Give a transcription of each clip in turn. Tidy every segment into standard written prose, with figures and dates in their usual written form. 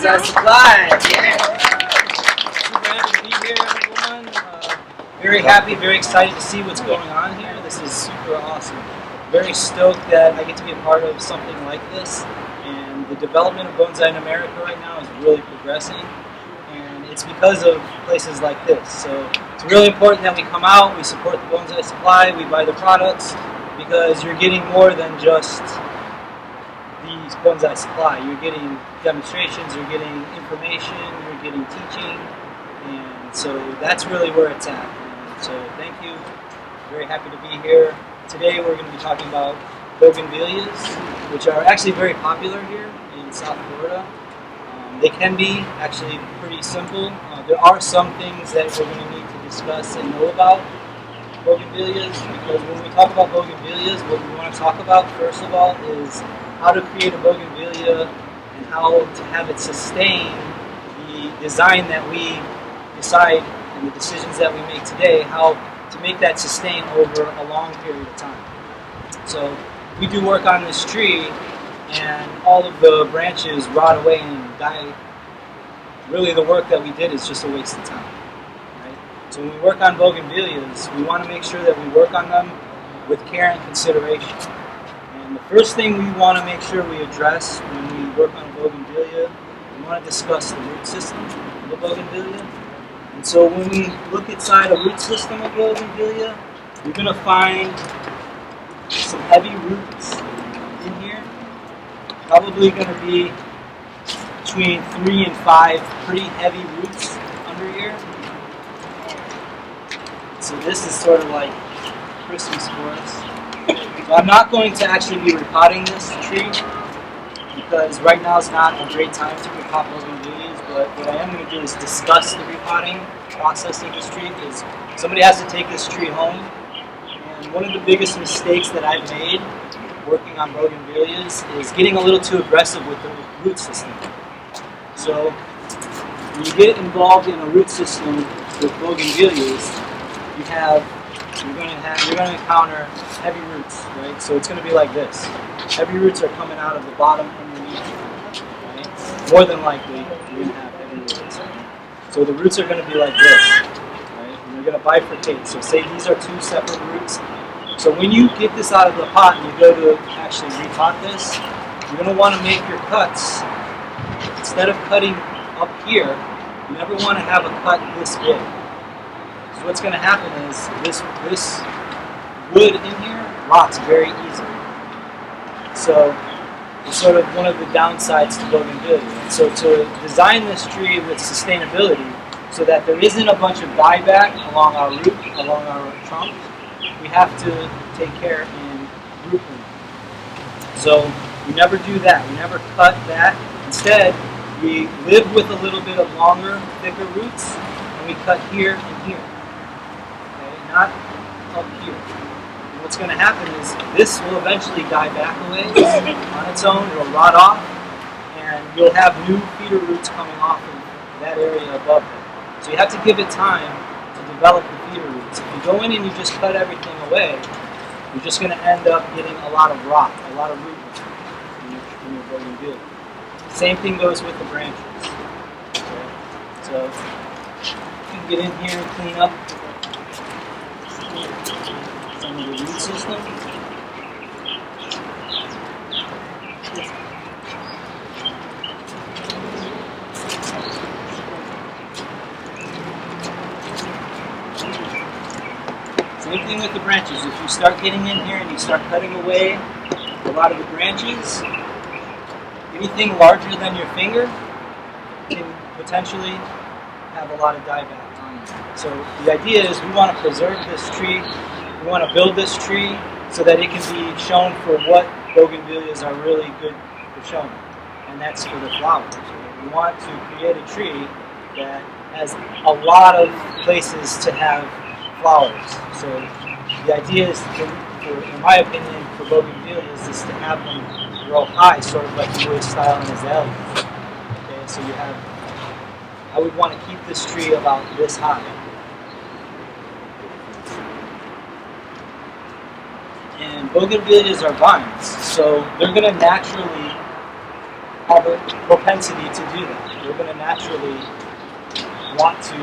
Bonsai Supply. Yeah. Super happy to be here, everyone. Very happy, very excited to see what's going on here. This is super awesome. Very stoked that I get to be a part of something like this. And the development of bonsai in America right now is really progressing. And it's because of places like this. So it's really important that we come out, we support the Bonsai Supply, we buy the products, because you're getting more than just these bonsai supply. You're getting demonstrations, you're getting information, you're getting teaching, and so that's really where it's at. And so thank you. Very happy to be here. Today we're going to be talking about Bougainvilleas, which are actually very popular here in South Florida. They can be actually pretty simple. There are some things that we're going to need to discuss and know about Bougainvilleas, because when we talk about Bougainvilleas, what we want to talk about first of all is how to create a Bougainvillea and how to have it sustain the design that we decide and the decisions that we make today, how to make that sustain over a long period of time. So we do work on this tree and all of the branches rot away and die. Really the work that we did is just a waste of time. Right? So when we work on Bougainvilleas, we want to make sure that we work on them with care and consideration. And the first thing we want to make sure we address when we work on a Bougainvillea, we want to discuss the root system of a Bougainvillea. And so when we look inside a root system of Bougainvillea, you're going to find some heavy roots in here. Probably going to be between 3 and 5 pretty heavy roots under here. So this is sort of like Christmas for us. So I'm not going to actually be repotting this tree because right now is not a great time to repot Bougainvilleas, but what I am going to do is discuss the repotting process of this tree, because somebody has to take this tree home. And one of the biggest mistakes that I've made working on Bougainvilleas is getting a little too aggressive with the root system. So when you get involved in a root system with Bougainvilleas, you're going to encounter heavy roots, right? So it's going to be like this. Heavy roots are coming out of the bottom underneath, right? More than likely, you're going to have heavy roots. So the roots are going to be like this, right? And they're going to bifurcate. So say these are 2 separate roots. So when you get this out of the pot and you go to actually repot this, you're going to want to make your cuts. Instead of cutting up here, you never want to have a cut this big. So what's going to happen is this wood in here rots very easily. So it's sort of one of the downsides to Bougainvillea. And so to design this tree with sustainability so that there isn't a bunch of dieback along our root, along our trunk, we have to take care in root removal. So we never do that. We never cut that. Instead, we live with a little bit of longer, thicker roots, and we cut here and here. Okay? Not up here. And what's going to happen is this will eventually die back away on its own. It'll rot off, and you'll have new feeder roots coming off of that area above it. So you have to give it time to develop the feeder roots. If you go in and you just cut everything away, you're just going to end up getting a lot of rot, a lot of root in your Bougainvillea. Same thing goes with the branches. Okay? So you can get in here and clean up some of the root system. Same thing with the branches. If you start getting in here and you start cutting away a lot of the branches, anything larger than your finger can potentially have a lot of dieback on it. So the idea is we want to preserve this tree, we want to build this tree so that it can be shown for what Bougainvilleas are really good for showing, and that's for the flowers. We want to create a tree that has a lot of places to have flowers. So the idea is, in my opinion, for Bougainvilleas is to have them grow high, sort of like you would style in azaleas. Okay, so you have, I would want to keep this tree about this high. And Bougainvilleas are vines, so they're going to naturally have a propensity to do that. they're going to naturally want to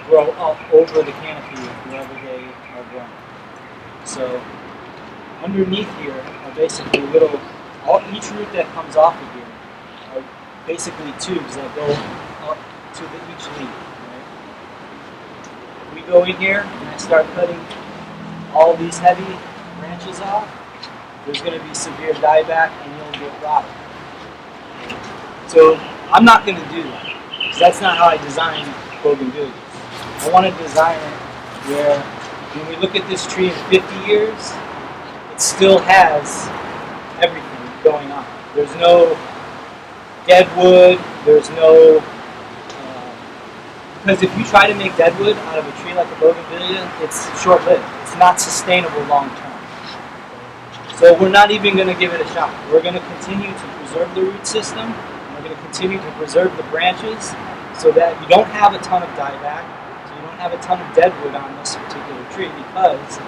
grow up over the canopy wherever they are growing. So underneath here are basically each root that comes off of here are basically tubes that go up to each leaf. Right? We go in here and I start cutting all these heavy branches off, there's going to be severe dieback and you'll get rotted. So I'm not going to do that, because that's not how I design Bougainvilleas. I want to design it where when we look at this tree in 50 years, it still has everything going on. There's no dead wood, there's no... because if you try to make dead wood out of a tree like a Bougainvillea, it's short-lived. It's not sustainable long-term. So we're not even going to give it a shot. We're going to continue to preserve the root system. We're going to continue to preserve the branches so that you don't have a ton of dieback, so you don't have a ton of dead wood on this particular tree, because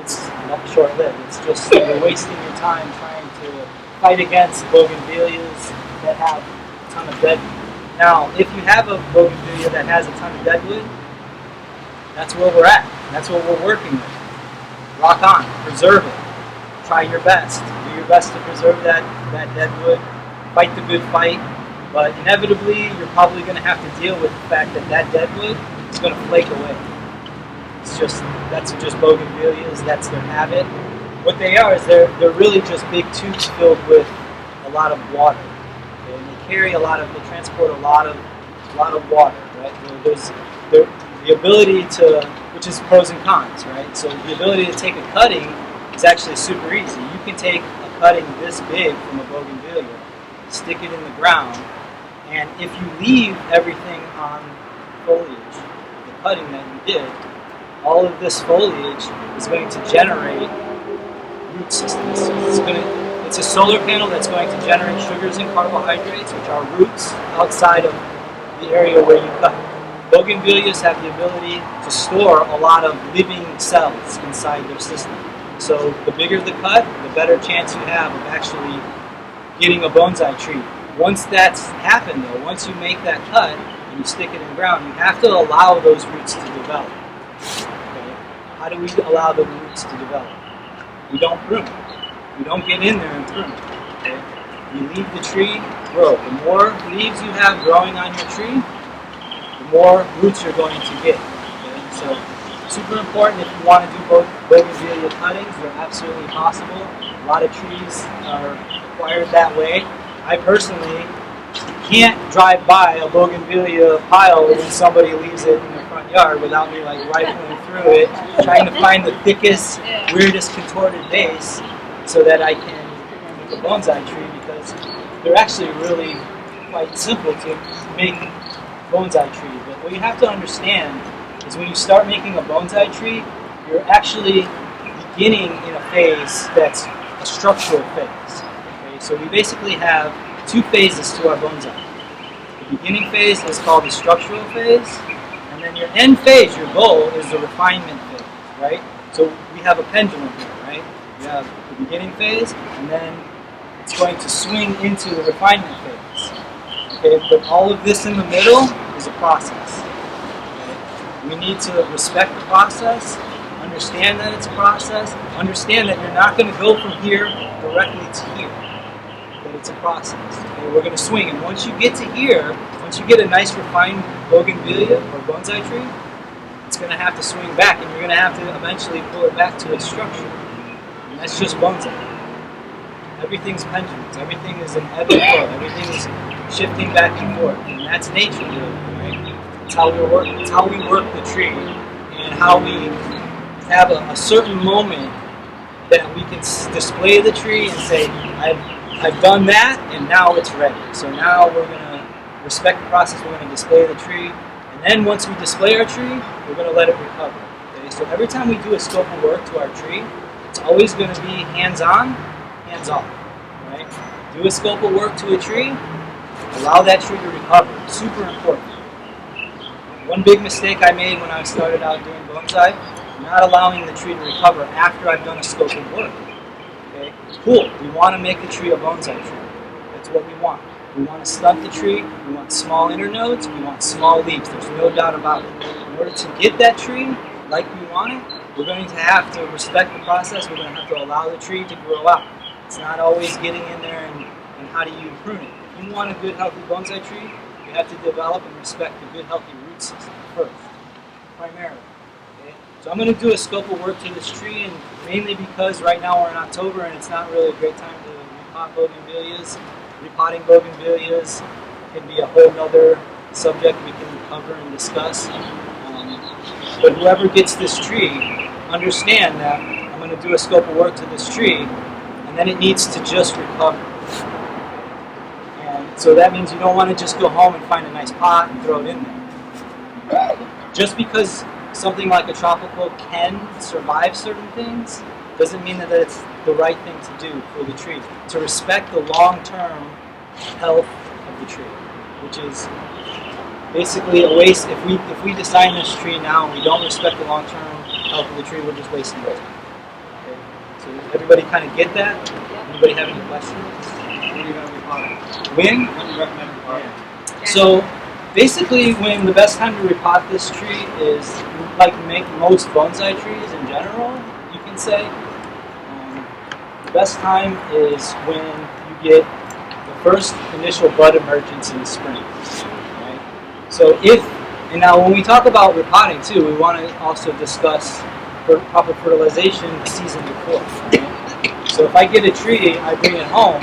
it's not short-lived. It's just you're wasting your time trying to fight against Bougainvilleas that have a ton of dead wood. Now, if you have a Bougainvillea that has a ton of dead wood, that's where we're at. That's what we're working with. Rock on. Preserve it. Try your best. Do your best to preserve that dead wood. Fight the good fight. But inevitably, you're probably going to have to deal with the fact that dead wood is going to flake away. That's just Bougainvilleas. That's their habit. What they are is they're really just big tubes filled with a lot of water. Okay? And they carry they transport a lot of water. Right? There's the ability to, which is pros and cons, right? So the ability to take a cutting is actually super easy. You can take a cutting this big from a Bougainvillea, stick it in the ground, and if you leave everything on foliage, the cutting that you did, all of this foliage is going to generate root systems. It's a solar panel that's going to generate sugars and carbohydrates, which are roots outside of the area where you cut. Bougainvilleas have the ability to store a lot of living cells inside their system. So the bigger the cut, the better chance you have of actually getting a bonsai tree. Once that's happened though, once you make that cut and you stick it in the ground, you have to allow those roots to develop. Okay? How do we allow the roots to develop? We don't prune. We don't get in there and prune. Okay? You leave the tree grow. The more leaves you have growing on your tree, the more roots you're going to get. Okay? So super important if you want to do Bougainvillea cuttings. They're absolutely possible. A lot of trees are acquired that way. I personally can't drive by a Bougainvillea pile when somebody leaves it in their front yard without me like rifling through it, trying to find the thickest, weirdest contorted base so that I can make a bonsai tree, because they're actually really quite simple to make bonsai trees. But what you have to understand is when you start making a bonsai tree, you're actually beginning in a phase that's a structural phase. Okay? So we basically have two phases to our bonsai. The beginning phase is called the structural phase, and then your end phase, your goal, is the refinement phase, right? So we have a pendulum here, right? We have the beginning phase, and then it's going to swing into the refinement phase. Okay, but all of this in the middle is a process. Okay? We need to respect the process, understand that it's a process, understand that you're not going to go from here directly to here. But it's a process. Okay? We're going to swing, and once you get to here, once you get a nice refined Bougainvillea or bonsai tree, it's going to have to swing back, and you're going to have to eventually pull it back to its structure. And that's just bonsai. Everything's pendulums. Everything is an ebb and flow. Everything is shifting back and forth, and that's nature, really, right? It's how we work. It's how we work the tree, and how we have a certain moment that we can display the tree and say, I've done that, and now it's ready. So now we're going to respect the process. We're going to display the tree, and then once we display our tree, we're going to let it recover. Okay? So every time we do a scope of work to our tree, it's always going to be hands-on, hands-off. Right? Do a scope of work to a tree, allow that tree to recover. Super important. One big mistake I made when I started out doing bonsai, not allowing the tree to recover after I've done a scope of work. Okay? Cool. We want to make the tree a bonsai tree. That's what we want. We want to stunt the tree, we want small internodes, we want small leaves. There's no doubt about it. In order to get that tree like we want it, we're going to have to respect the process. We're going to have to allow the tree to grow out. It's not always getting in there and how do you prune it. If you want a good, healthy bonsai tree, you have to develop and respect the good, healthy root system first, primarily. Okay? So I'm going to do a scope of work to this tree, and mainly because right now we're in October and it's not really a great time to repot bougainvilleas. Repotting bougainvilleas can be a whole nother subject we can cover and discuss. But whoever gets this tree, understand that I'm going to do a scope of work to this tree, and then it needs to just recover. And so that means you don't want to just go home and find a nice pot and throw it in there. Just because something like a tropical can survive certain things doesn't mean that it's the right thing to do for the tree. To respect the long-term health of the tree, which is basically a waste. If we design this tree now and we don't respect the long-term health of the tree, we're just wasting our time. Okay? So everybody kind of get that? Anybody have any questions? When are you going to repot it? When? When do you recommend repotting? Yeah. So basically, when the best time to repot this tree is, like most bonsai trees in general, you can say. The best time is when you get the first initial bud emergence in the spring. Right? So and now when we talk about repotting too, we want to also discuss proper fertilization the season before. Right? So if I get a tree, I bring it home,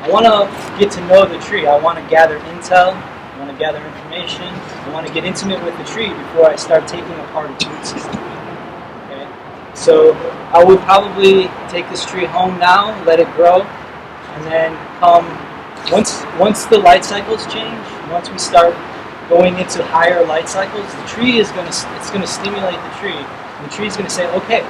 I want to get to know the tree. I want to gather intel, I want to gather information, I want to get intimate with the tree before I start taking apart its root system. So I would probably take this tree home now, let it grow, and then once the light cycles change, once we start going into higher light cycles, the tree is going to stimulate the tree, and the tree is going to say, okay,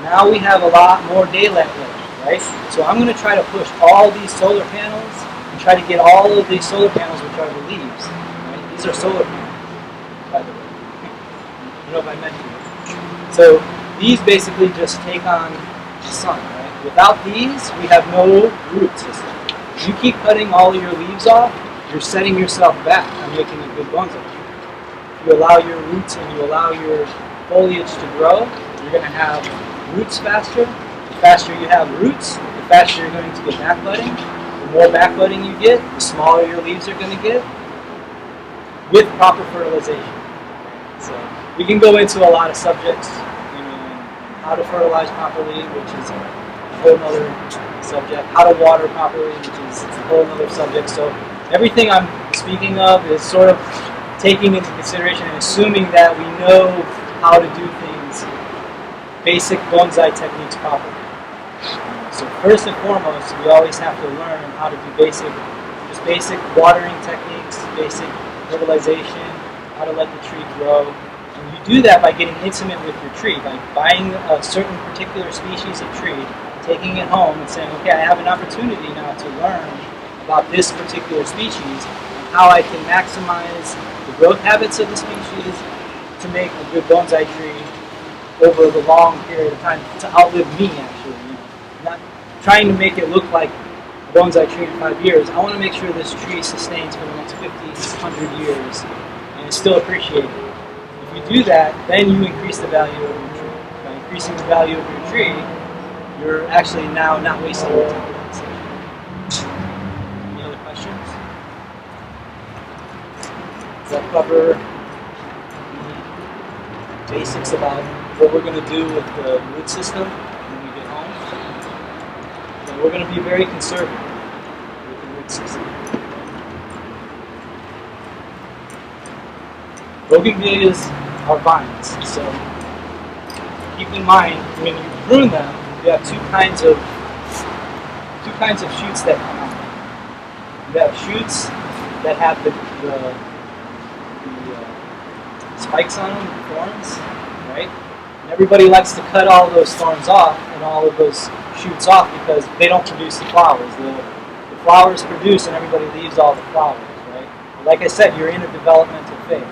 now we have a lot more daylight left, right? So I'm going to try to push all these solar panels and try to get all of these solar panels, which are the leaves. Right? These are solar panels, by the way. I don't know if I mentioned it. So these basically just take on the sun, right? Without these, we have no root system. If you keep cutting all of your leaves off, you're setting yourself back on making a good bonsai tree. If you allow your roots and you allow your foliage to grow, you're going to have roots faster. The faster you have roots, the faster you're going to get back budding. The more back budding you get, the smaller your leaves are going to get with proper fertilization. So we can go into a lot of subjects. How to fertilize properly, which is a whole other subject. How to water properly, which is a whole other subject. So everything I'm speaking of is sort of taking into consideration and assuming that we know how to do things, basic bonsai techniques properly. So first and foremost, we always have to learn how to do basic watering techniques, basic fertilization, how to let the tree grow. And you do that by getting intimate with your tree, by buying a certain particular species of tree, taking it home and saying, okay, I have an opportunity now to learn about this particular species and how I can maximize the growth habits of the species to make a good bonsai tree over the long period of time, to outlive me actually. Not trying to make it look like a bonsai tree in 5 years. I want to make sure this tree sustains for the next 50, 100 years and is still appreciated. If you do that, then you increase the value of your tree. By increasing the value of your tree, you're actually now not wasting your time. Any other questions? Does that cover the basics about what we're going to do with the root system when we get home? So we're going to be very conservative with the root system. Bougainvilleas are vines, so keep in mind when you prune them, you have two kinds of shoots that come out. You have shoots that have the spikes on them, the thorns, right? And everybody likes to cut all of those thorns off and all of those shoots off because they don't produce the flowers. The flowers produce and everybody leaves all the flowers, right? But like I said, you're in a developmental phase.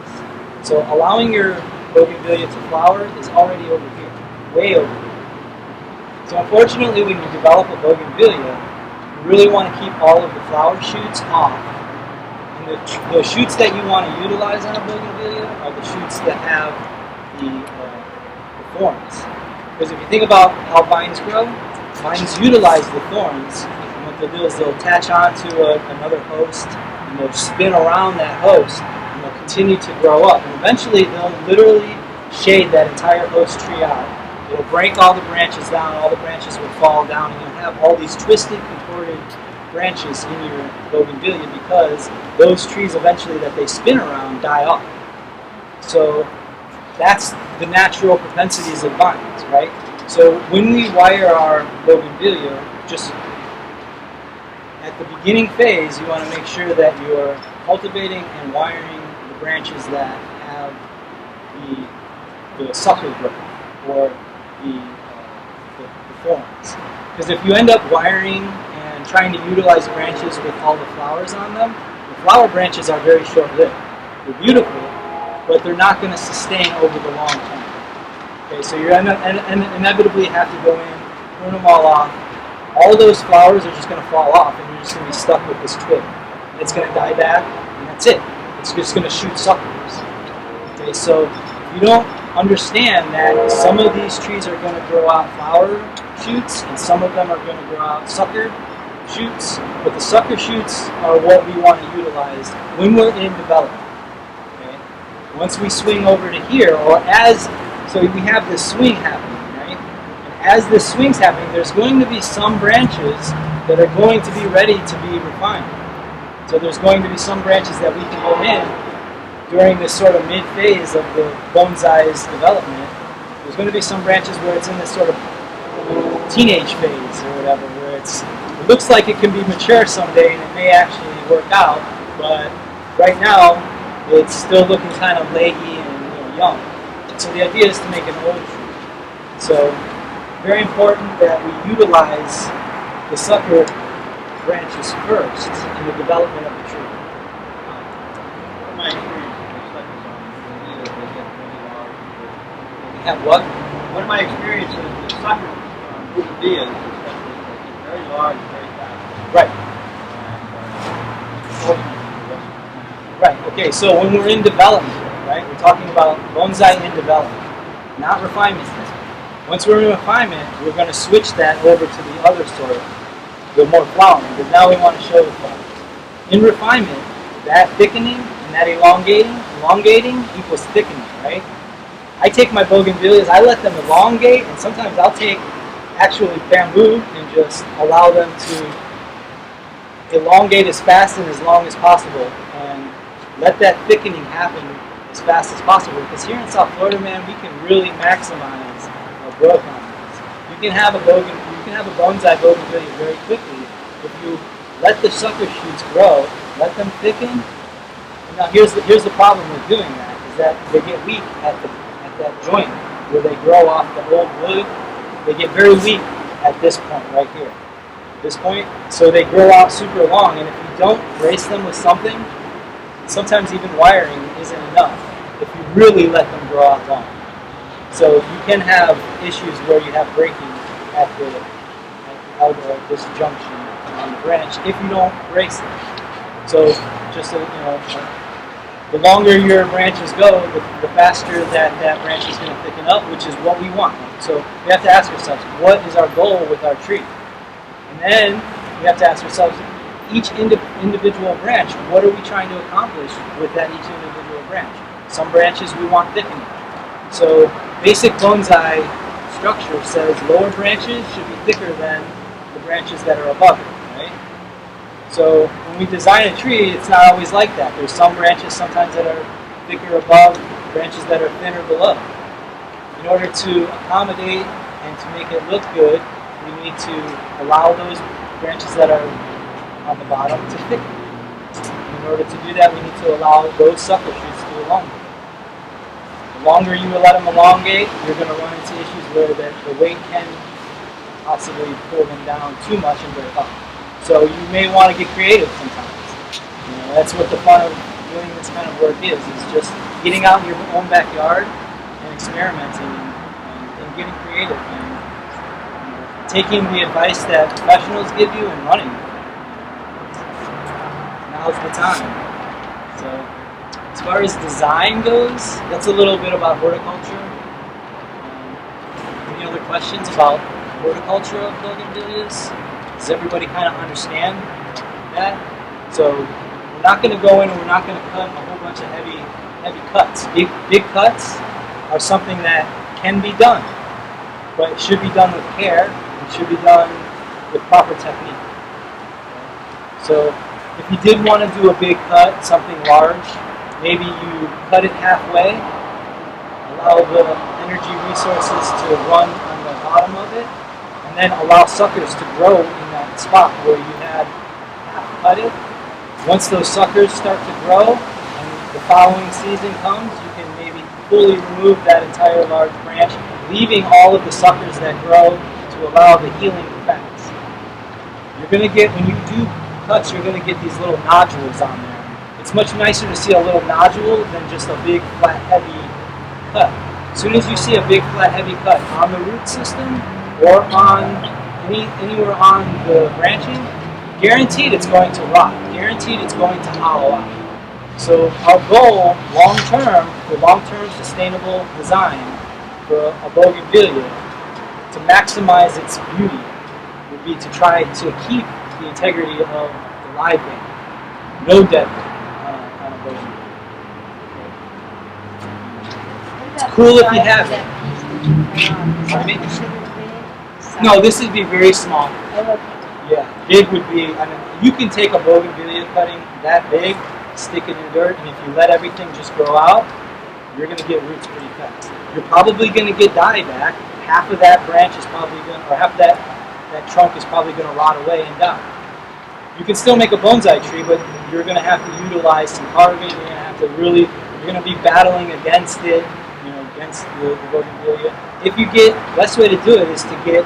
So allowing your bougainvillea to flower is already over here, way over here. So unfortunately, when you develop a bougainvillea, you really want to keep all of the flower shoots off the shoots that you want to utilize on a bougainvillea are the shoots that have the thorns. Because if you think about how vines grow, vines utilize the thorns, and what they'll do is they'll attach onto another host, and they'll spin around that host, and they'll continue to grow up. And eventually they'll literally shade that entire host tree out. It'll break all the branches down, all the branches will fall down, and you'll have all these twisted, contorted branches in your bougainvillea because those trees eventually that they spin around die off. So that's the natural propensities of vines, right? So when we wire our bougainvillea, just at the beginning phase, you want to make sure that you're cultivating and wiring the branches that have the sucker growth or the thorns. Because if you end up wiring and trying to utilize branches with all the flowers on them, the flower branches are very short-lived. They're beautiful, but they're not going to sustain over the long term. Okay, so you're inevitably have to go in, prune them all off. All of those flowers are just going to fall off, and you're just going to be stuck with this twig. And it's going to die back, and that's it. It's just going to shoot suckers. Okay, so if you don't understand that some of these trees are going to grow out flower shoots, and some of them are going to grow out sucker shoots, but the sucker shoots are what we want to utilize when we're in development. Okay? Once we swing over to here, or so we have this swing happening, right? And as this swing's happening, there's going to be some branches that are going to be ready to be refined. So there's going to be some branches that we can go in during this sort of mid-phase of the bonsai's development. There's going to be some branches where it's in this sort of teenage phase or whatever, where it looks like it can be mature someday and it may actually work out, but right now it's still looking kind of leggy and young. So the idea is to make an old tree. So very important that we utilize the sucker branches first in the development of the tree. Have what? One of my experiences with sucker bougainvilleas, especially, they get very large, very fast. Right. Right. Okay. So when we're in development, right, we're talking about bonsai in development, not refinement. Once we're in refinement, we're going to switch that over to the other sort, the more flowering. But now we want to show the flowers. In refinement, that thickening and that elongating equals thickening, right? I take my bougainvilleas, I let them elongate, and sometimes I'll take actually bamboo and just allow them to elongate as fast and as long as possible, and let that thickening happen as fast as possible. Because here in South Florida, man, we can really maximize our growth on this. You can have a bonsai bougainvillea very quickly if you let the sucker shoots grow, let them thicken. And now here's the problem with doing that, is that they get weak at that joint where they grow off the old wood. They get very weak at this point right here. This point, so they grow out super long, and if you don't brace them with something, sometimes even wiring isn't enough if you really let them grow out long. So you can have issues where you have breaking at the elbow at this junction on the branch if you don't brace them. So just so the longer your branches go, the faster that branch is going to thicken up, which is what we want. So we have to ask ourselves, what is our goal with our tree? And then we have to ask ourselves, each individual branch, what are we trying to accomplish with that each individual branch? Some branches we want thickening. So basic bonsai structure says lower branches should be thicker than the branches that are above it, right? So when we design a tree, it's not always like that. There's some branches sometimes that are thicker above, branches that are thinner below. In order to accommodate and to make it look good, we need to allow those branches that are on the bottom to thicken. In order to do that, we need to allow those sucker shoots to elongate. The longer you let them elongate, you're going to run into issues where the weight can possibly pull them down too much and break off. So you may want to get creative sometimes. That's what the fun of doing this kind of work is just getting out in your own backyard and experimenting and getting creative and taking the advice that professionals give you and running. Now's the time. So as far as design goes, that's a little bit about horticulture. Any other questions about horticulture of Bougainvilleas? Does everybody kind of understand that? So we're not going to go in and we're not going to cut a whole bunch of heavy cuts. Big cuts are something that can be done, but it should be done with care. It should be done with proper technique. So if you did want to do a big cut, something large, maybe you cut it halfway, allow the energy resources to run on the bottom of it, and then allow suckers to grow in that spot where you had half cut it. Once those suckers start to grow and the following season comes, you can maybe fully remove that entire large branch, leaving all of the suckers that grow to allow the healing effects. You're going to get, when you do cuts, you're going to get these little nodules on there. It's much nicer to see a little nodule than just a big, flat, heavy cut. As soon as you see a big, flat, heavy cut on the root system or on anywhere on the branching, guaranteed it's going to rot. Guaranteed it's going to hollow out. So our goal, for long-term sustainable design for a bougainvillea, to maximize its beauty, would be to try to keep the integrity of the live vein. No dead vein on a bougainvillea. It's cool if you have it. Pardon me? No, this would be very small. Yeah, big would be, I mean, you can take a bougainvillea cutting that big, stick it in dirt, and if you let everything just grow out, you're going to get roots pretty fast. You're probably going to get dieback. Half of that branch is probably going to, or half of that trunk is probably going to rot away and die. You can still make a bonsai tree, but you're going to have to utilize some carving. You're going to have to really, you're going to be battling against it, against the bougainvillea. If you get, the best way to do it is to get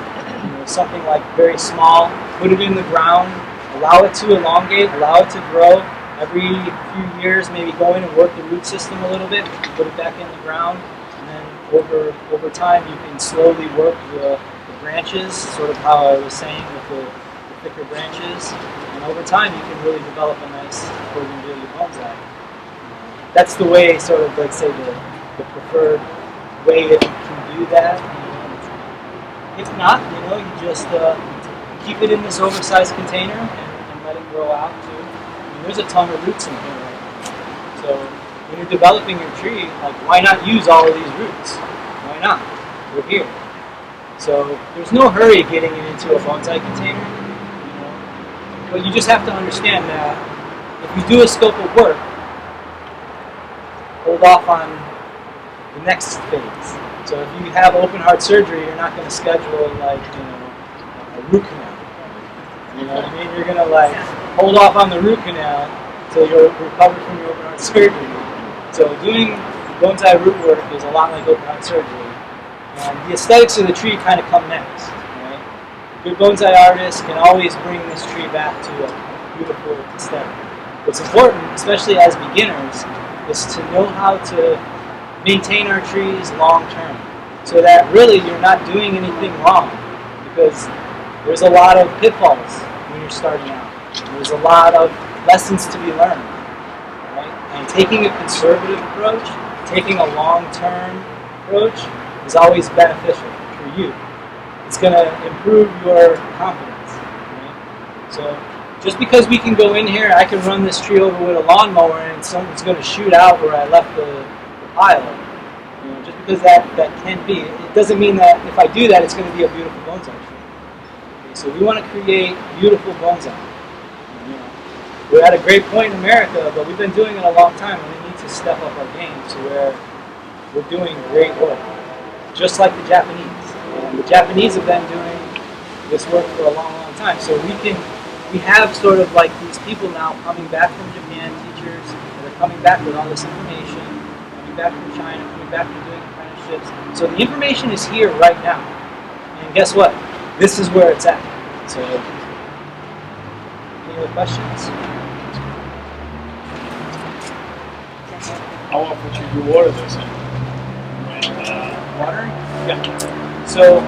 something like very small, put it in the ground, allow it to elongate, allow it to grow. Every few years, maybe go in and work the root system a little bit, put it back in the ground, and then over time you can slowly work the branches, sort of how I was saying with the thicker branches, and over time you can really develop a nice bougainvillea bonsai. That's the way, sort of, let's say, the preferred way if you can do that. If not, you just keep it in this oversized container and let it grow out too. There's a ton of roots in here right now. So when you're developing your tree, why not use all of these roots? Why not? We're here. So there's no hurry getting it into a bonsai container. But you just have to understand that if you do a scope of work, hold off on the next phase. So if you have open heart surgery, you're not going to schedule a root canal. You know what I mean? You're going to hold off on the root canal until you're recovered from your open heart surgery. So doing bonsai root work is a lot like open heart surgery. And the aesthetics of the tree kind of come next. Right? A good bonsai artist can always bring this tree back to a beautiful aesthetic. What's important, especially as beginners, is to know how to maintain our trees long term, so that really you're not doing anything wrong, because there's a lot of pitfalls when you're starting out. There's a lot of lessons to be learned, right? And taking a conservative approach, taking a long-term approach is always beneficial for you. It's going to improve your confidence, right? So just because we can go in here, I can run this tree over with a lawnmower and something's going to shoot out where I left the pile. Just because that can be, it doesn't mean that if I do that, it's going to be a beautiful bonsai tree. Okay, so we want to create beautiful bonsai. We're at a great point in America, but we've been doing it a long time, and we need to step up our game to where we're doing great work, just like the Japanese. And the Japanese have been doing this work for a long, long time. So we have sort of like these people now coming back from Japan, teachers that are coming back with all this information, coming back from China, coming back from doing apprenticeships. So the information is here right now. And guess what? This is where it's at. So, any other questions? How often should you water this in? Watering? Yeah. So,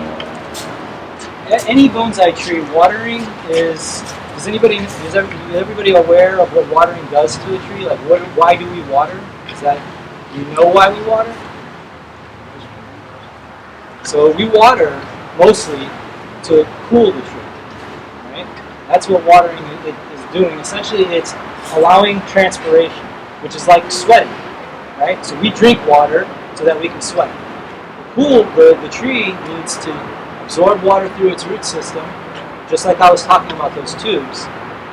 any bonsai tree, watering is Is everybody aware of what watering does to a tree? Like, why do we water? Do you know why we water? So we water mostly to cool the tree, right? That's what watering is doing. Essentially, it's allowing transpiration, which is like sweating, right? So we drink water so that we can sweat. The tree needs to absorb water through its root system, just like I was talking about those tubes.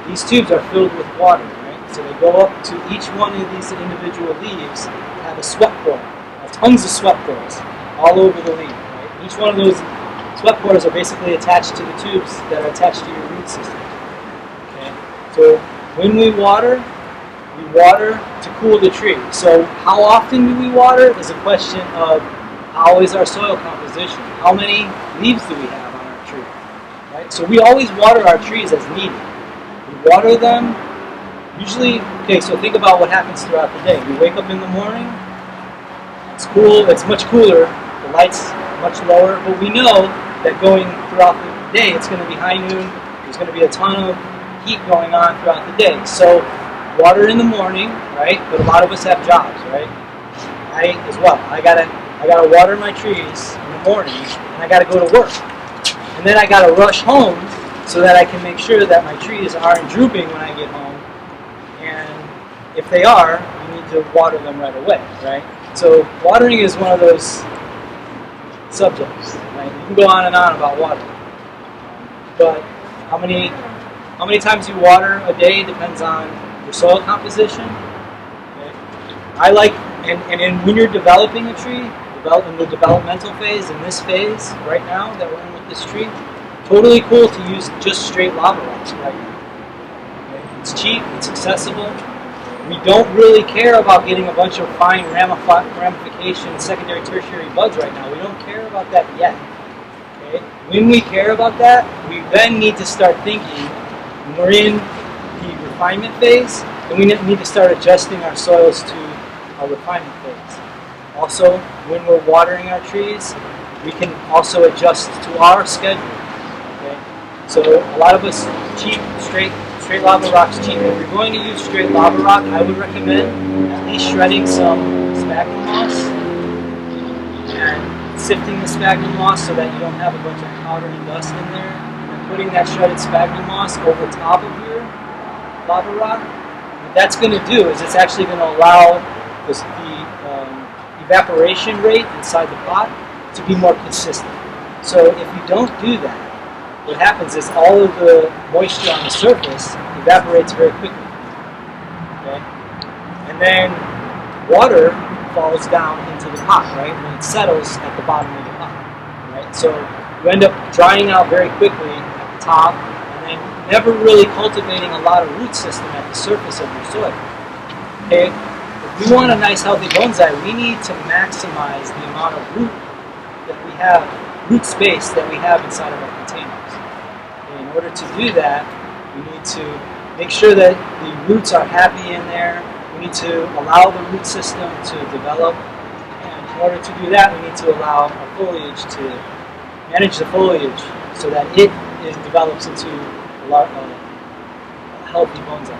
These tubes are filled with water, right? So they go up to each one of these individual leaves, have a sweat pore, have tons of sweat pores all over the leaf, right? Each one of those sweat pores are basically attached to the tubes that are attached to your root system. Okay? So when we water to cool the tree. So how often do we water is a question of how is our soil composition? How many leaves do we have on our tree? Right? So we always water our trees as needed. We water them usually, okay, so think about what happens throughout the day. We wake up in the morning, it's cool, it's much cooler, the light's much lower, but we know that going throughout the day, it's going to be high noon, there's going to be a ton of heat going on throughout the day. So water in the morning, right? But a lot of us have jobs, right? I as well. I gotta water my trees in the morning, and I gotta go to work, and then I gotta rush home so that I can make sure that my trees aren't drooping when I get home. And if they are, you need to water them right away, right? So watering is one of those subjects, right? You can go on and on about water, but how many times you water a day depends on your soil composition. Okay. I like, and when you're developing a tree, in the developmental phase, in this phase right now that we're in with this tree, totally cool to use just straight lava rocks right now. Okay. It's cheap, it's accessible. We don't really care about getting a bunch of fine ramification, secondary, tertiary buds right now. We don't care about that yet. Okay. When we care about that, we then need to start thinking, when we're in the refinement phase, and we need to start adjusting our soils to our refinement phase. Also, when we're watering our trees, we can also adjust to our schedule. Okay? So a lot of us cheap, straight lava rock's cheap. If you're going to use straight lava rock, I would recommend at least shredding some sphagnum moss and sifting the sphagnum moss so that you don't have a bunch of powder and dust in there, and then putting that shredded sphagnum moss over top of your lava rock. What that's going to do is it's actually going to allow the evaporation rate inside the pot to be more consistent. So if you don't do that, what happens is all of the moisture on the surface evaporates very quickly. Okay? And then water falls down into the pot, right? And it settles at the bottom of the pot. Right? So you end up drying out very quickly at the top, and then never really cultivating a lot of root system at the surface of your soil. Okay? If we want a nice healthy bonsai, we need to maximize the amount of root that we have, root space that we have inside of our containers. And in order to do that, we need to make sure that the roots are happy in there. We need to allow the root system to develop. And in order to do that, we need to allow our foliage to manage the foliage so that it develops into a healthy bonsai.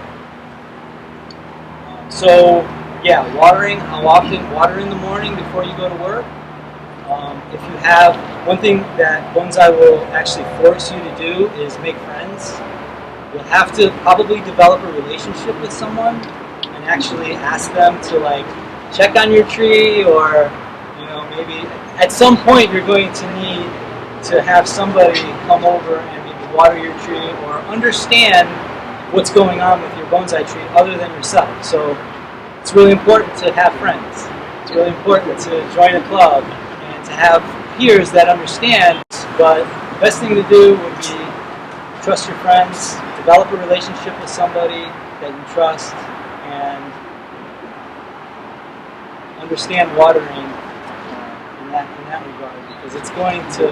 So, yeah, watering, how often? Water in the morning before you go to work. If you have, one thing that bonsai will actually force you to do is make friends. You'll have to probably develop a relationship with someone and actually ask them to like check on your tree, or maybe at some point you're going to need to have somebody come over and maybe water your tree or understand what's going on with your bonsai tree other than yourself. So it's really important to have friends. It's really important to join a club and to have peers that understand. But the best thing to do would be trust your friends, develop a relationship with somebody that you trust, and understand watering in that regard, because it's going to.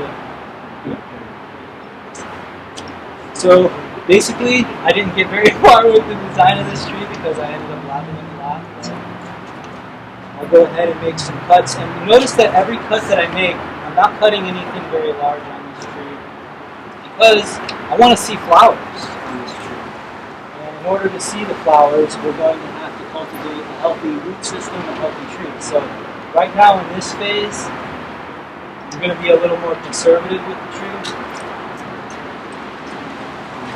So basically, I didn't get very far with the design of this tree because I ended up lopping it a lot. I'll go ahead and make some cuts, and notice that every cut that I make, I'm not cutting anything very large on this tree because I want to see flowers on this tree. order to see the flowers, we're going to have to cultivate a healthy root system, a healthy tree. So right now in this phase, we're going to be a little more conservative with the tree.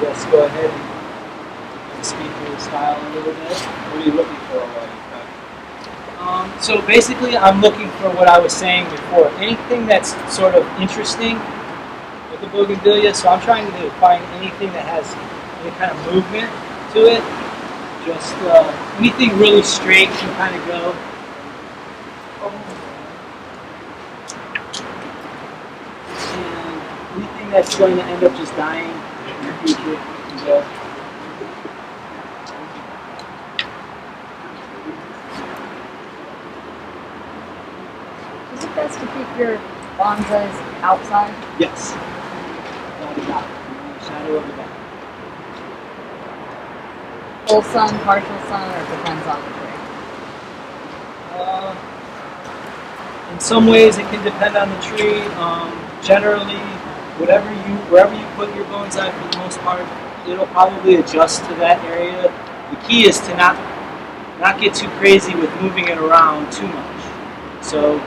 Just go ahead and speak to the style a little bit. What are you looking for while you cut? So basically, I'm looking for what I was saying before. Anything that's sort of interesting with the bougainvillea. So I'm trying to find anything that has any kind of movement to it. Just anything really straight can kind of go. And anything that's going to end up just dying in the future can go. Is it best to keep your bonsais outside? Yes. Without a doubt. In the shadow of the back. Full sun, partial sun, or it depends on the tree? In some ways, it can depend on the tree. Generally, wherever you put your bonsai, for the most part, it'll probably adjust to that area. The key is to not get too crazy with moving it around too much. So,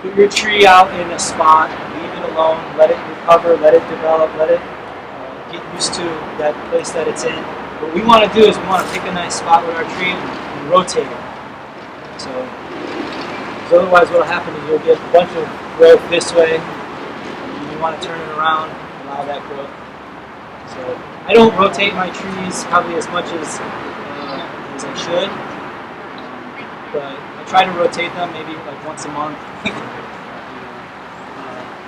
put your tree out in a spot, leave it alone, let it recover, let it develop, let it get used to that place that it's in. What we want to do is we want to pick a nice spot with our tree and rotate it. So otherwise what will happen is you'll get a bunch of growth this way, and you want to turn it around, allow that growth. So I don't rotate my trees probably as much as I should, but I try to rotate them maybe like once a month.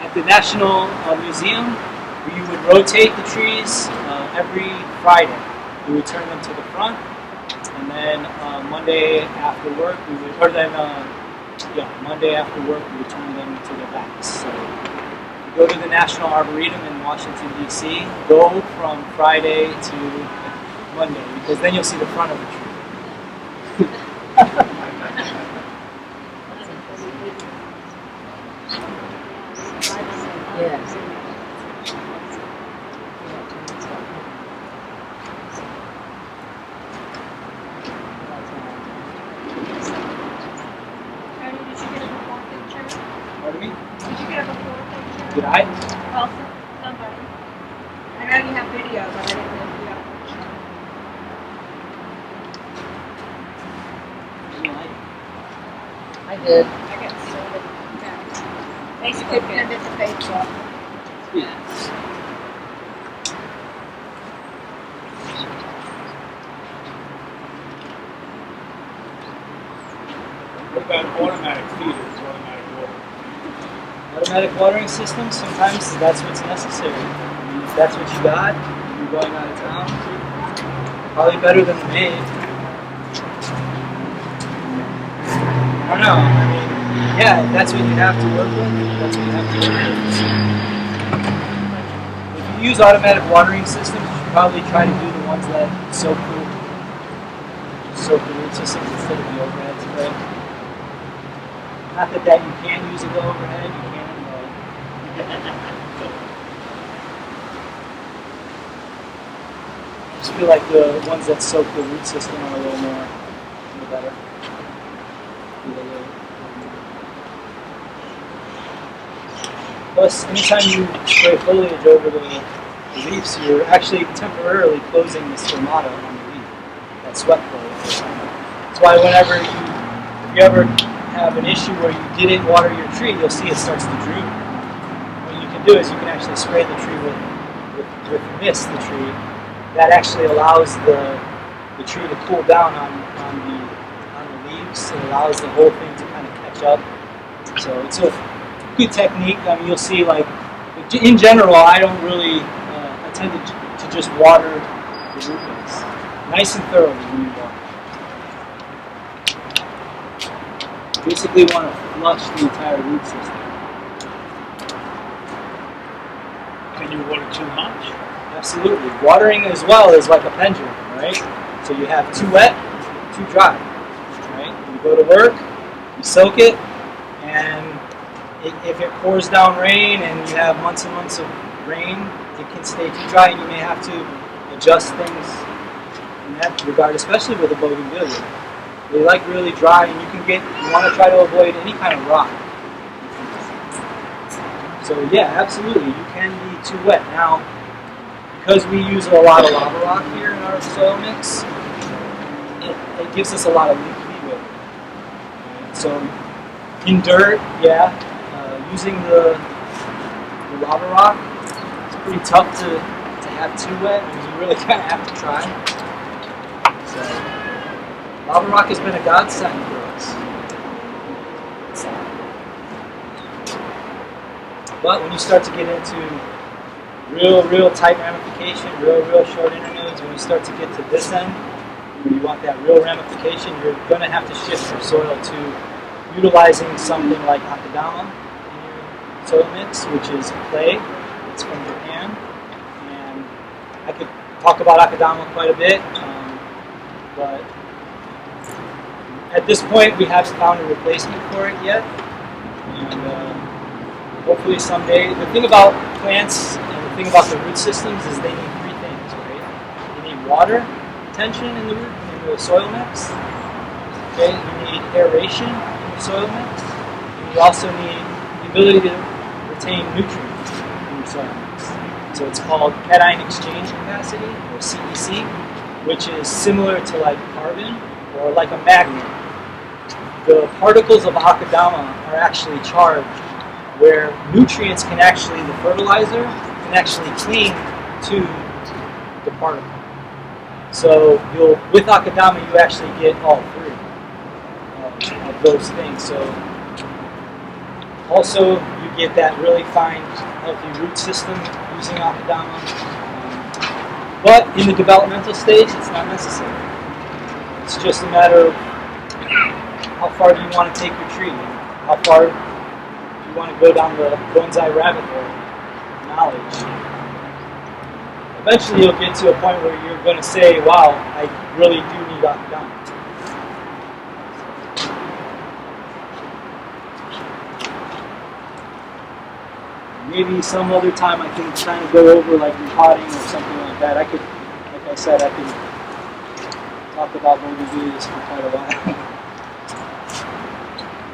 At the National Museum, we would rotate the trees every Friday. We would turn them to the front, and then Monday after work, Monday after work, we would turn them to the backs. So you go to the National Arboretum in Washington, D.C., go from Friday to Monday, because then you'll see the front of the tree. Yes. Pardon me? Did you get a before picture? Did I? Well, somebody. I know you have video, but I didn't know if you got a picture. I did. I got so many. Basically, send it to Facebook. Yes. What about automatic feeders, automatic water? Automatic watering systems, sometimes that's what's necessary. I mean, if that's what you got, you're going out of town, probably better than the maid. I don't know. I mean, yeah, if that's what you have to work with, that's what you have to work with. If you use automatic watering systems, you should probably try to do the ones that soak the root systems instead of the overhead spray. Not that you can't use it overhead, you can, but I just feel like the ones that soak the root system are a little better. Plus, anytime you spray foliage over the leaves, you're actually temporarily closing the stomata on the leaf, that sweat flow. That's why whenever if you ever have an issue where you didn't water your tree, you'll see it starts to droop. What you can do is you can actually spray the tree with mist, the tree. That actually allows the tree to cool down on the leaves. It allows the whole thing to kind of catch up. So it's a good technique. I mean, you'll see, like, in general, I don't really, I tend to just water the root base nice and thoroughly when you water. Basically want to flush the entire root system. Can you water too much? Absolutely. Watering as well is like a pendulum, right? So you have too wet, too dry, right? You go to work, you soak it, and if it pours down rain and you have months and months of rain, it can stay too dry and you may have to adjust things that regard, especially with the Bougainvillea. They like really dry, and you want to try to avoid any kind of rock. So yeah, absolutely, you can be too wet. Now, because we use a lot of lava rock here in our soil mix, it gives us a lot of leeway. So in dirt, yeah, using the lava rock, it's pretty tough to have too wet. I mean, you really kind of have to try. So lava rock has been a godsend for us. But when you start to get into real tight ramification, real short internodes, when you start to get to this end, where you want that real ramification, you're going to have to shift your soil to utilizing something like akadama in your soil mix, which is clay. It's from Japan. And I could talk about akadama quite a bit, but at this point we haven't found a replacement for it yet. And hopefully someday. The thing about plants and the thing about the root systems is they need three things, right? They need water retention in the soil mix. Okay, you need aeration in the soil mix. And you also need the ability to retain nutrients in your soil mix. So it's called cation exchange capacity, or CEC, which is similar to like carbon or like a magnet. The particles of akadama are actually charged, where nutrients can actually, the fertilizer can actually cling to the particle. So with akadama, you actually get all three of those things. So also you get that really fine, healthy root system using akadama. But in the developmental stage, it's not necessary. It's just a matter of how far do you want to take your tree, how far you want to go down the bonsai rabbit hole of knowledge. Eventually you'll get to a point where you're going to say, wow, I really do need akadama. Maybe some other time I can kind of go over like repotting or something like that. I could, like I said, I could talk about Bougainvilleas for quite a while.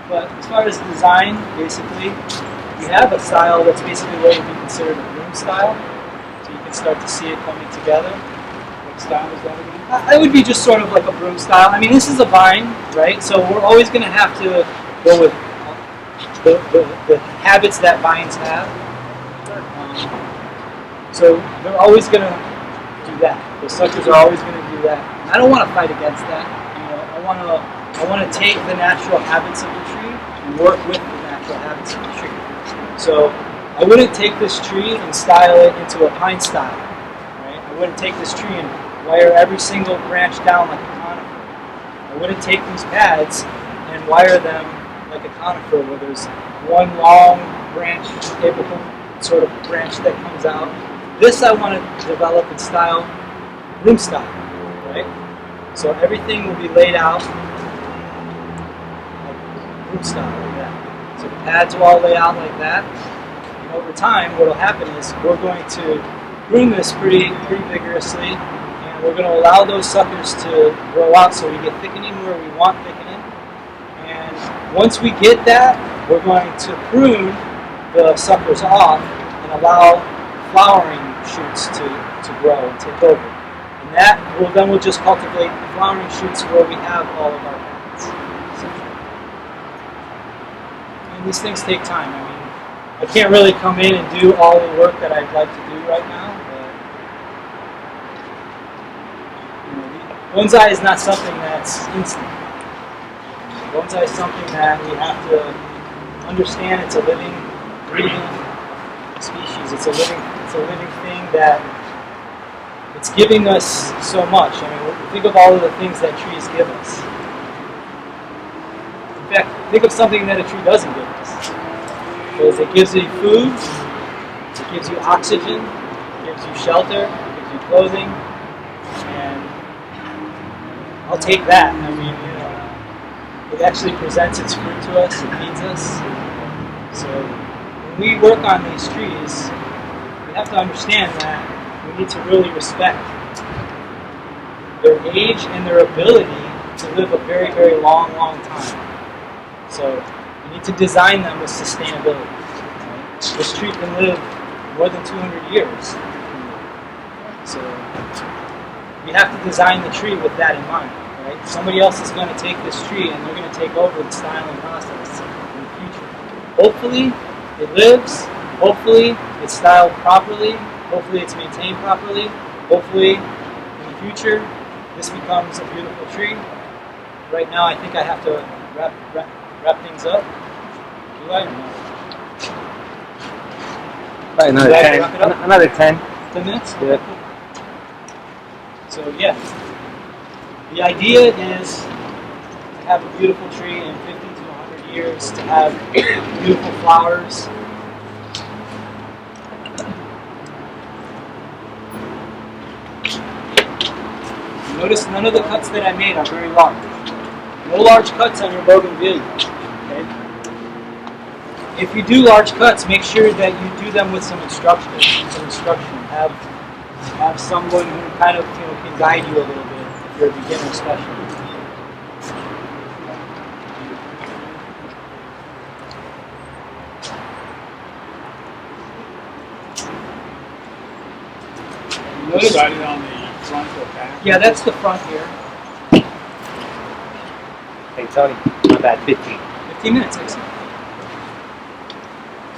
But as far as design, basically, we have a style that's basically what would be considered a broom style. So you can start to see it coming together. What style is that again? It would be just sort of like a broom style. I mean, this is a vine, right? So we're always going to have to go with the habits that vines have. So they're always going to do that. The suckers are always going to do that. And I don't want to fight against that. You know, I want to take the natural habits of the tree and work with the natural habits of the tree. So I wouldn't take this tree and style it into a pine style, right? I wouldn't take this tree and wire every single branch down like a conifer. I wouldn't take these pads and wire them like a conifer where there's one long branch, apical sort of branch that comes out. This I want to develop in style, broom style, right? So everything will be laid out like broom style, like that. So the pads will all lay out like that. And over time, what will happen is we're going to groom this pretty vigorously, and we're going to allow those suckers to grow out so we get thickening where we want thickening. And once we get that, we're going to prune the suckers off and allow flowering shoots to grow and take over. And that we'll just cultivate the flowering shoots where we have all of our pads. And these things take time. I mean, I can't really come in and do all the work that I'd like to do right now, but bonsai is not something that's instant. Bonsai is something that we have to understand. It's a living, breathing species. It's a living thing that it's giving us so much. I mean, think of all of the things that trees give us. In fact, think of something that a tree doesn't give us. Because it gives you food, it gives you oxygen, it gives you shelter, it gives you clothing, and I'll take that. I mean, you know, it actually presents its fruit to us, it feeds us. So when we work on these trees, we have to understand that we need to really respect their age and their ability to live a very, very long, long time. So you need to design them with sustainability. Right? This tree can live more than 200 years. So you have to design the tree with that in mind. Right? Somebody else is going to take this tree and they're going to take over the styling process in the future. Hopefully it lives. Hopefully it's styled properly. Hopefully it's maintained properly. Hopefully in the future this becomes a beautiful tree. Right now I think I have to wrap things up. Do I or not? About another Do I 10. wrap it up? Another 10. 10 minutes? Yeah. So yeah, the idea is to have a beautiful tree in 50 to 100 years, to have beautiful flowers. Notice none of the cuts that I made are very large. No large cuts on your Bougainvillea. Okay? If you do large cuts, make sure that you do them with some instruction. Have someone who kind of can guide you a little bit if you're a beginner, especially. Decided on the front or back? Yeah, that's the front here. Hey, Tony, my bad, 15. 15 minutes, excellent.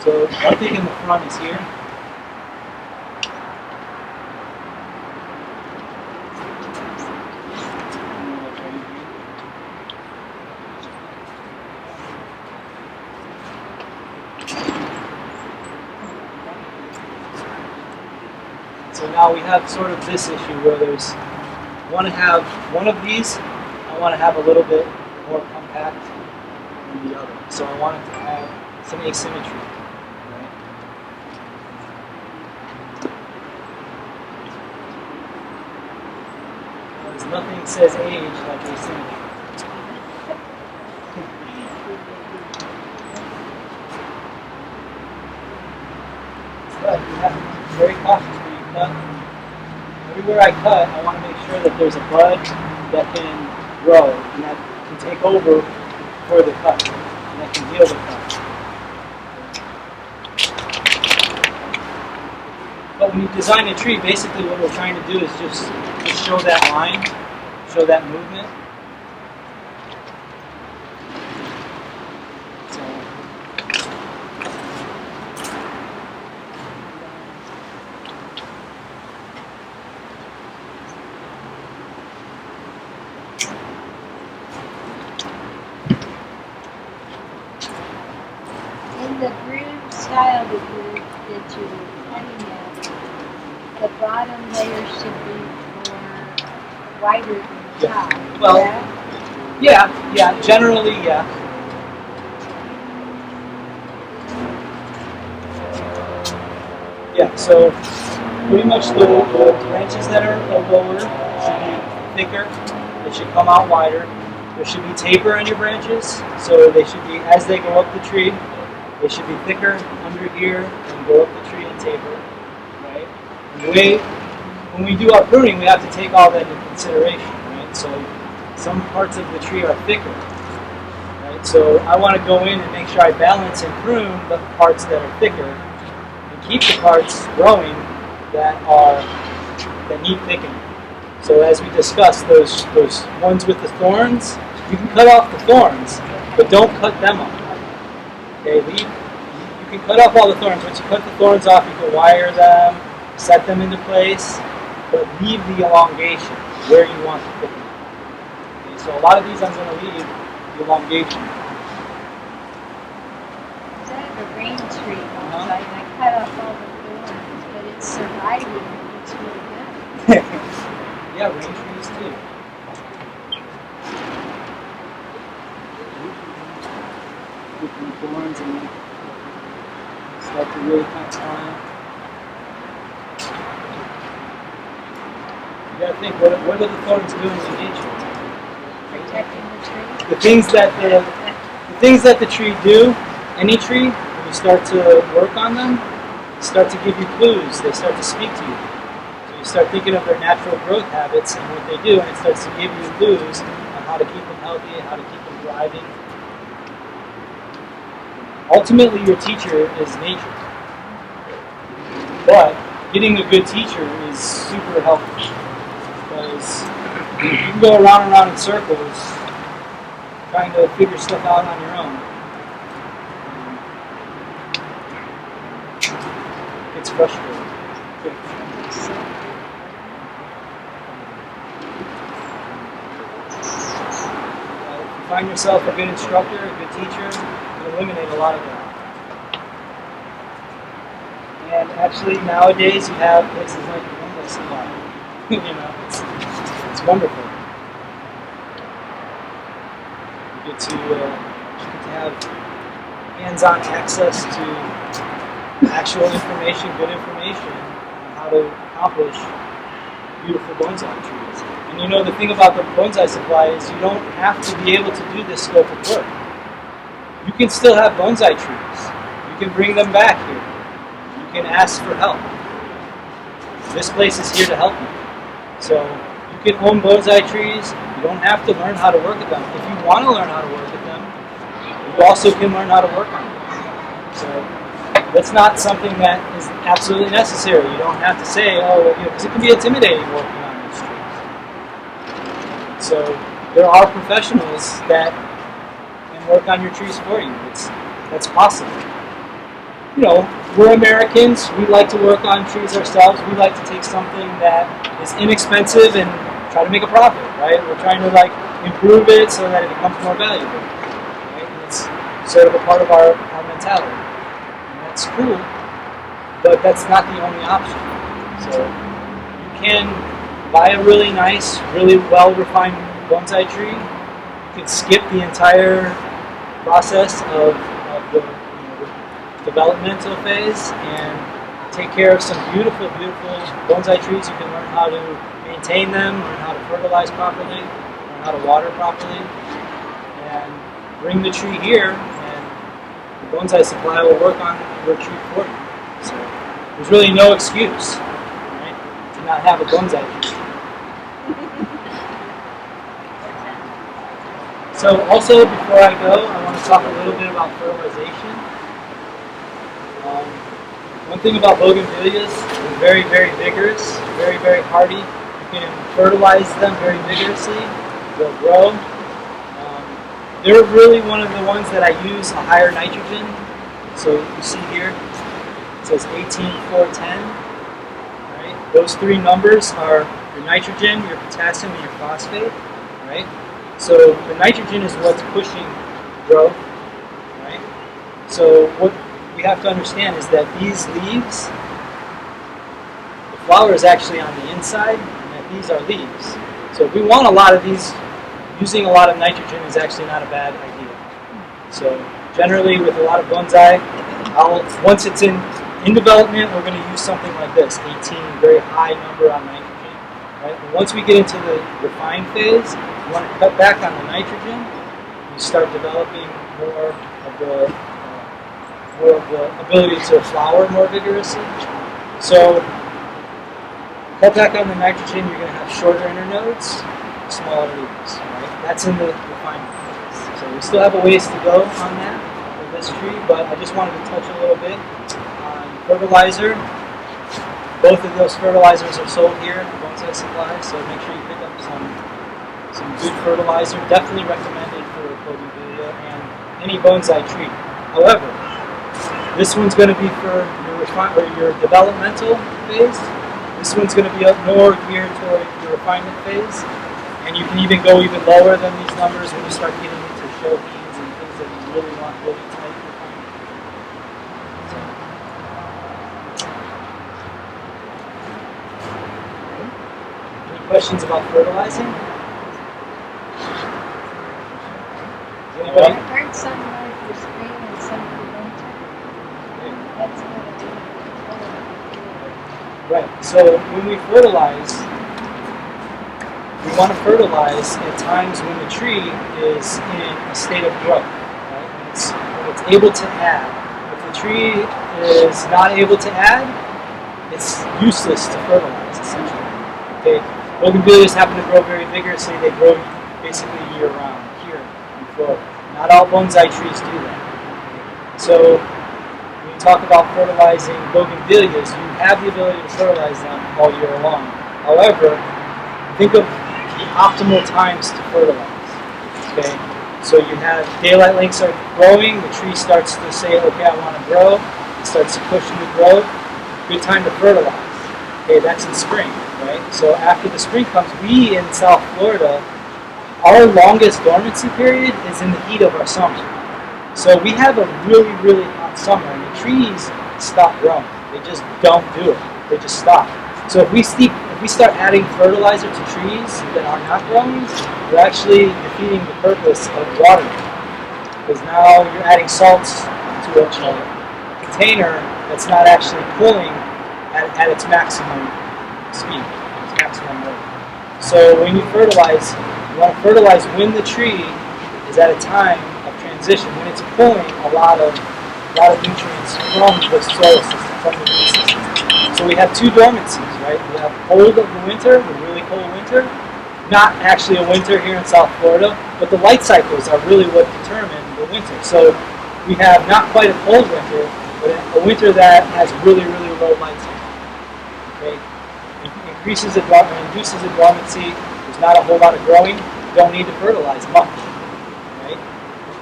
So one thing in the front is here. So now we have sort of this issue where there's, I want to have one of these, I want to have a little bit more compact than the other. So I want it to have some asymmetry. Right? Because nothing says age like asymmetry. But you have to be very cautious when you cut. Everywhere I cut, I want to make sure that there's a bud that can grow and that can take over for the cut and that can heal the cut. But when you design a tree, basically what we're trying to do is just show that line, show that movement. In the groove style that you're cutting in, the bottom layer should be more wider than the top. Well, correct? yeah, generally, yeah. Yeah, so pretty much the branches that are lower should be thicker. They should come out wider. There should be taper on your branches, so they should be, as they go up the tree, they should be thicker under here and go up the tree and taper, right? And the way, when we do our pruning, we have to take all that into consideration, right? So some parts of the tree are thicker, right? So I want to go in and make sure I balance and prune the parts that are thicker and keep the parts growing that need thickening. So as we discussed, those ones with the thorns, you can cut off the thorns, but don't cut them off. Okay, you can cut off all the thorns. Once you cut the thorns off, you can wire them, set them into place, but leave the elongation where you want the thickening. Okay, so a lot of these I'm going to leave the elongation. I have a rain tree bonsai and I cut off all the thorns, but it's surviving. It looks really good. Yeah, rain trees too. With the thorns and start to really kind of climb. You gotta think, what are the thorns doing in nature? Protecting the tree. The things that the tree do, any tree, when you start to work on them, start to give you clues. They start to speak to you. So you you start thinking of their natural growth habits and what they do, and it starts to give you clues on how to keep them healthy, how to keep them thriving. Ultimately, your teacher is nature. But getting a good teacher is super helpful because you can go around and around in circles trying to figure stuff out on your own. It's frustrating. If you find yourself a good instructor, a good teacher, you eliminate a lot of that. And actually, nowadays you have places like Bougainvillea supply. You know, it's wonderful. You get to have hands-on access to actual information, good information on how to accomplish beautiful bonsai trees. And you know, the thing about the bonsai supply is you don't have to be able to do this scope of work. You can still have bonsai trees. You can bring them back here. You can ask for help. This place is here to help you. So you can own bonsai trees. You don't have to learn how to work with them. If you want to learn how to work with them, you also can learn how to work on them. So that's not something that is absolutely necessary. You don't have to say, oh, because it can be intimidating working on these trees. So there are professionals that can work on your trees for you. That's possible. You know, we're Americans. We like to work on trees ourselves. We like to take something that is inexpensive and try to make a profit, right? We're trying to improve it so that it becomes more valuable. Right? And it's sort of a part of our mentality. And that's cool, but that's not the only option. So you can buy a really nice, really well-refined bonsai tree. You can skip the entire process of the developmental phase and take care of some beautiful, beautiful bonsai trees. You can learn how to maintain them, learn how to fertilize properly, learn how to water properly, and bring the tree here, and the bonsai supply will work on your tree for you. So there's really no excuse, right, to not have a bonsai tree. So also, before I go, I want to talk a little bit about fertilization. One thing about Bougainvilleas, they're very, very vigorous, very, very hardy. You can fertilize them very vigorously. They'll grow. They're really one of the ones that I use a higher nitrogen. So you see here, it says 18,410. Right? Those three numbers are your nitrogen, your potassium, and your phosphate. Right? So the nitrogen is what's pushing growth. Right? So what we have to understand is that these leaves, the flower is actually on the inside, and that these are leaves. So if we want a lot of these, using a lot of nitrogen is actually not a bad idea. So generally with a lot of bonsai, once it's in development, we're going to use something like this, 18, very high number on nitrogen. Right? And once we get into the refined phase, you want to cut back on the nitrogen, you start developing more of the ability to flower more vigorously. So, cut back on the nitrogen, you're going to have shorter internodes, smaller leaves. Right? That's in the refinement phase. So we still have a ways to go on that with this tree, but I just wanted to touch a little bit on fertilizer. Both of those fertilizers are sold here at the Bonsai Supply, so make sure you pick up some good fertilizer. Definitely recommended for Bougainvillea and any bonsai tree. However, this one's going to be for your developmental phase. This one's going to be more geared toward your refinement phase. And you can even go even lower than these numbers when you start getting into show beans and things that you really want really tight refinement. So. Any questions about fertilizing? Anybody? I heard some for spring and some for winter. That's Right. So when we fertilize, we want to fertilize at times when the tree is in a state of growth. Right? When it's able to add. If the tree is not able to add, it's useless to fertilize, essentially. Okay, Bougainvilleas happen to grow very vigorously. They grow basically year-round here in Florida. Not all bonsai trees do that. So when you talk about fertilizing Bougainvilleas, you have the ability to fertilize them all year long. However, think of the optimal times to fertilize. Okay, so you have daylight lengths are growing. The tree starts to say, "Okay, I want to grow." It starts to push into growth. Good time to fertilize. Okay, that's in spring, right? So after the spring comes, we in South Florida, our longest dormancy period is in the heat of our summer. So we have a really, really hot summer, and the trees stop growing. They just don't do it. They just stop. So if we start adding fertilizer to trees that are not growing, we're actually defeating the purpose of watering. Because now you're adding salts to a container that's not actually pulling at its maximum speed, its maximum rate. So when you fertilize, you want to fertilize when the tree is at a time of transition, when it's pulling a lot of nutrients from the soil system, from the root system. So we have two dormancies, right? We have cold of the winter, the really cold winter. Not actually a winter here in South Florida, but the light cycles are really what determine the winter. So we have not quite a cold winter, but a winter that has really, really low light cycles. Okay? It induces a dormancy. There's not a whole lot of growing. You don't need to fertilize much. Right?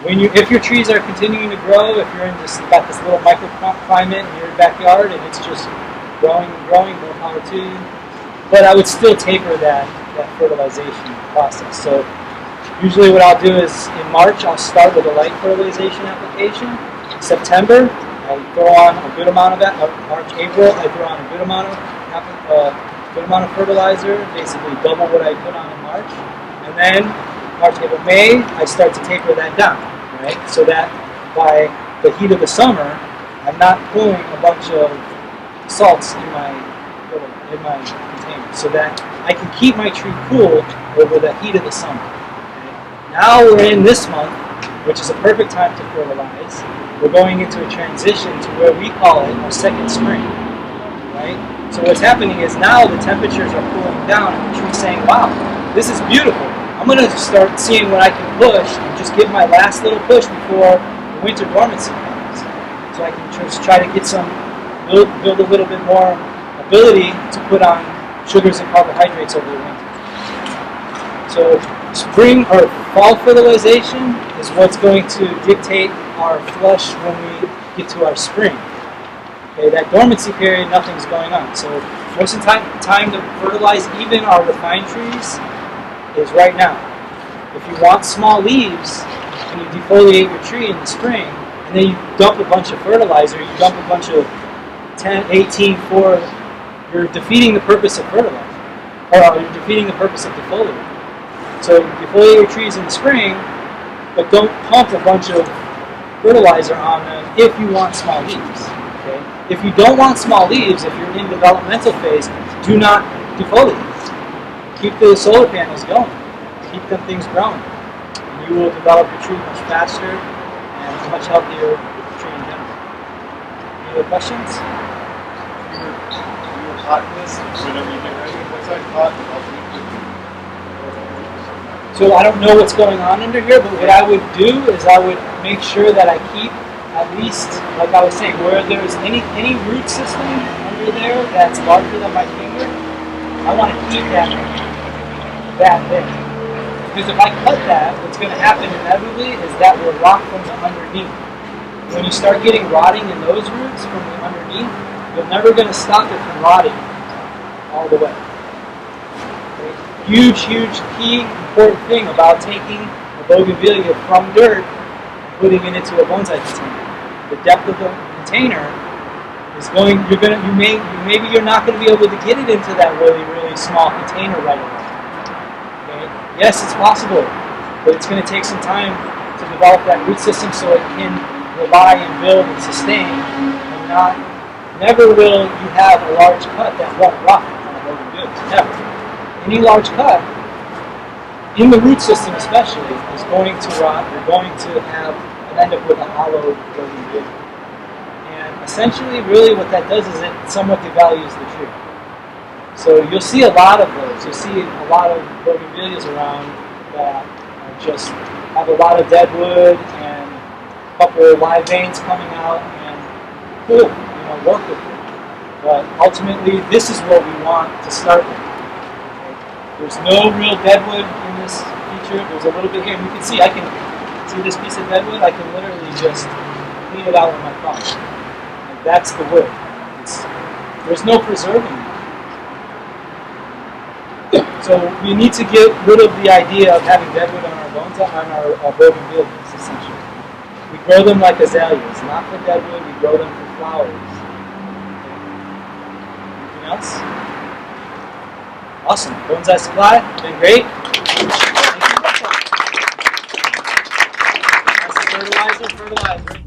If your trees are continuing to grow, if you're got this little microclimate in your backyard and it's just growing and growing, more power to you. But I would still taper that fertilization process. So usually what I'll do is in March I'll start with a light fertilization application. In September I throw on a good amount of that. March, April I throw on a good amount of fertilizer, basically double what I put on in March. And then March, April, May I start to taper that down, right? So that by the heat of the summer I'm not pulling a bunch of salts in my container, so that I can keep my tree cool over the heat of the summer. Okay? Now we're in this month, which is a perfect time to fertilize. We're going into a transition to where we call it our second spring, right? So what's happening is now the temperatures are cooling down, and the tree's saying, "Wow, this is beautiful. I'm going to start seeing what I can push and just give my last little push before the winter dormancy comes, so I can just try to get build a little bit more ability to put on sugars and carbohydrates over the winter." So spring or fall fertilization is what's going to dictate our flush when we get to our spring. Okay, that dormancy period, nothing's going on. So most of the time to fertilize even our refined trees is right now. If you want small leaves and you defoliate your tree in the spring, and then you dump a bunch of fertilizer, you dump a bunch of 10, 18, 4, you're defeating the purpose of fertilizer. Or you're defeating the purpose of defoliating. So defoliate your trees in the spring, but don't pump a bunch of fertilizer on them if you want small leaves. Okay? If you don't want small leaves, if you're in developmental phase, do not defoliate. Keep the solar panels going. Keep them things growing. And you will develop your tree much faster and a much healthier tree in general. Any other questions? So I don't know what's going on under here, but what I would do is I would make sure that I keep at least, like I was saying, where there's any root system under there that's larger than my finger, I want to keep that there. Because if I cut that, what's going to happen inevitably is that will rot from the underneath. When you start getting rotting in those roots from the underneath, you're never going to stop it from rotting all the way. Okay? Huge key, important thing about taking a bougainvillea from dirt and putting it into a bonsai container. The depth of the container is maybe you're not going to be able to get it into that really small container right away. Okay? Yes, it's possible, but it's going to take some time to develop that root system so it can rely and build and sustain, and never will you have a large cut that won't rot on a bougainvillea. Never. Any large cut, in the root system especially, is going to rot. You're going to end up with a hollow bougainvillea. And essentially, really what that does is it somewhat devalues the tree. So you'll see a lot of those. You'll see a lot of bougainvilleas around that just have a lot of dead wood and a couple of live veins coming out, and cool, work with it. But ultimately, this is what we want to start with. There's no real deadwood in this feature. There's a little bit here, and you can see, I can see this piece of deadwood. I can literally just clean it out with my thumb. Like, that's the wood. There's no preserving. So we need to get rid of the idea of having deadwood on our bonsai, on our bougainvilleas, essentially. We grow them like azaleas, not for deadwood. We grow them for flowers. Anything else? Awesome. Bonsai supply, been great. Fertilizer.